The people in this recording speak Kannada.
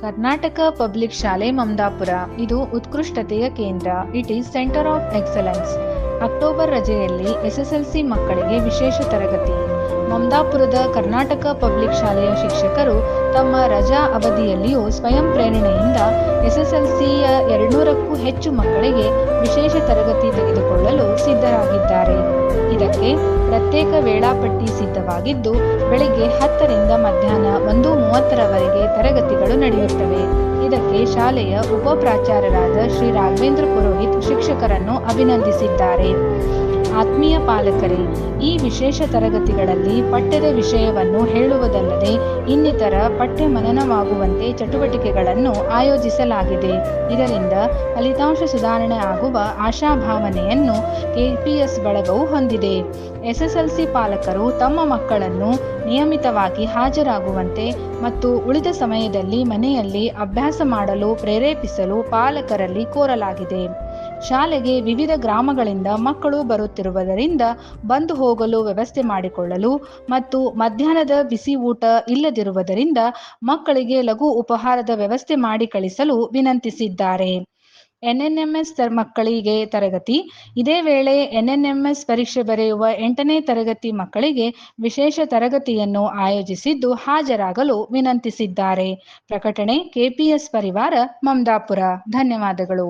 ಕರ್ನಾಟಕ ಪಬ್ಲಿಕ್ ಶಾಲೆ ಮಮದಾಪುರ ಇದು ಉತ್ಕೃಷ್ಟತೆಯ ಕೇಂದ್ರ. It is centre of excellence. October ರಜೆಯಲ್ಲಿ ಎಸ್ಎಸ್ಎಲ್ಸಿ ಮಕ್ಕಳಿಗೆ ವಿಶೇಷ ತರಗತಿ. ಮಮದಾಪುರದ ಕರ್ನಾಟಕ ಪಬ್ಲಿಕ್ ಶಾಲೆಯ ಶಿಕ್ಷಕರು ತಮ್ಮ ರಜಾ ಅವಧಿಯಲ್ಲಿಯೂ ಸ್ವಯಂ ಪ್ರೇರಣೆಯಿಂದ ಎಸ್ಎಸ್ಎಲ್ಸಿಯ 200ಕ್ಕೂ ಹೆಚ್ಚು ಮಕ್ಕಳಿಗೆ ವಿಶೇಷ ತರಗತಿ ತೆಗೆದುಕೊಳ್ಳಲು ಸಿದ್ಧರಾಗಿದ್ದಾರೆ. ಇದಕ್ಕೆ ಪ್ರತ್ಯೇಕ ವೇಳಾಪಟ್ಟಿ ಸಿದ್ಧವಾಗಿದ್ದು, ಬೆಳಗ್ಗೆ 10ರಿಂದ ಮಧ್ಯಾಹ್ನ 1:30ರವರೆಗೆ ತರಗತಿಗಳು ನಡೆಯುತ್ತವೆ. ಇದಕ್ಕೆ ಶಾಲೆಯ ಉಪ ಪ್ರಾಚಾರ್ಯರಾದ ಶ್ರೀ ರಾಘವೇಂದ್ರ ಪುರೋಹಿತ್ ಶಿಕ್ಷಕರನ್ನು ಅಭಿನಂದಿಸಿದ್ದಾರೆ. ಆತ್ಮೀಯ ಪಾಲಕರೇ, ಈ ವಿಶೇಷ ತರಗತಿಗಳಲ್ಲಿ ಪಠ್ಯದ ವಿಷಯವನ್ನು ಹೇಳುವುದಲ್ಲದೆ ಇನ್ನಿತರ ಪಠ್ಯ ಮನನವಾಗುವಂತೆ ಚಟುವಟಿಕೆಗಳನ್ನು ಆಯೋಜಿಸಲಾಗಿದೆ. ಇದರಿಂದ ಫಲಿತಾಂಶ ಸುಧಾರಣೆ ಆಗುವ ಆಶಾಭಾವನೆಯನ್ನು ಕೆಪಿಎಸ್ ಬಳಗವು ಹೊಂದಿದೆ. ಎಸ್ಎಸ್ಎಲ್ಸಿ ಪಾಲಕರು ತಮ್ಮ ಮಕ್ಕಳನ್ನು ನಿಯಮಿತವಾಗಿ ಹಾಜರಾಗುವಂತೆ ಮತ್ತು ಉಳಿದ ಸಮಯದಲ್ಲಿ ಮನೆಯಲ್ಲಿ ಅಭ್ಯಾಸ ಮಾಡಲು ಪ್ರೇರೇಪಿಸಲು ಪಾಲಕರಲ್ಲಿ ಕೋರಲಾಗಿದೆ. ಶಾಲೆಗೆ ವಿವಿಧ ಗ್ರಾಮಗಳಿಂದ ಮಕ್ಕಳು ಬರುತ್ತಿರುವುದರಿಂದ ಬಂದು ಹೋಗಲು ವ್ಯವಸ್ಥೆ ಮಾಡಿಕೊಳ್ಳಲು ಮತ್ತು ಮಧ್ಯಾಹ್ನದ ಬಿಸಿ ಊಟ ಇಲ್ಲದಿರುವುದರಿಂದ ಮಕ್ಕಳಿಗೆ ಲಘು ಉಪಹಾರದ ವ್ಯವಸ್ಥೆ ಮಾಡಿ ಕಳಿಸಲು ವಿನಂತಿಸಿದ್ದಾರೆ. ಎನ್ಎನ್ಎಂಎಸ್ ಮಕ್ಕಳಿಗೆ ತರಗತಿ. ಇದೇ ವೇಳೆ ಎನ್ಎನ್ಎಂಎಸ್ ಪರೀಕ್ಷೆ ಬರೆಯುವ 8ನೇ ತರಗತಿ ಮಕ್ಕಳಿಗೆ ವಿಶೇಷ ತರಗತಿಯನ್ನು ಆಯೋಜಿಸಿದ್ದು ಹಾಜರಾಗಲು ವಿನಂತಿಸಿದ್ದಾರೆ. ಪ್ರಕಟಣೆ, ಕೆಪಿಎಸ್ ಪರಿವಾರ, ಮಮದಾಪುರ. ಧನ್ಯವಾದಗಳು.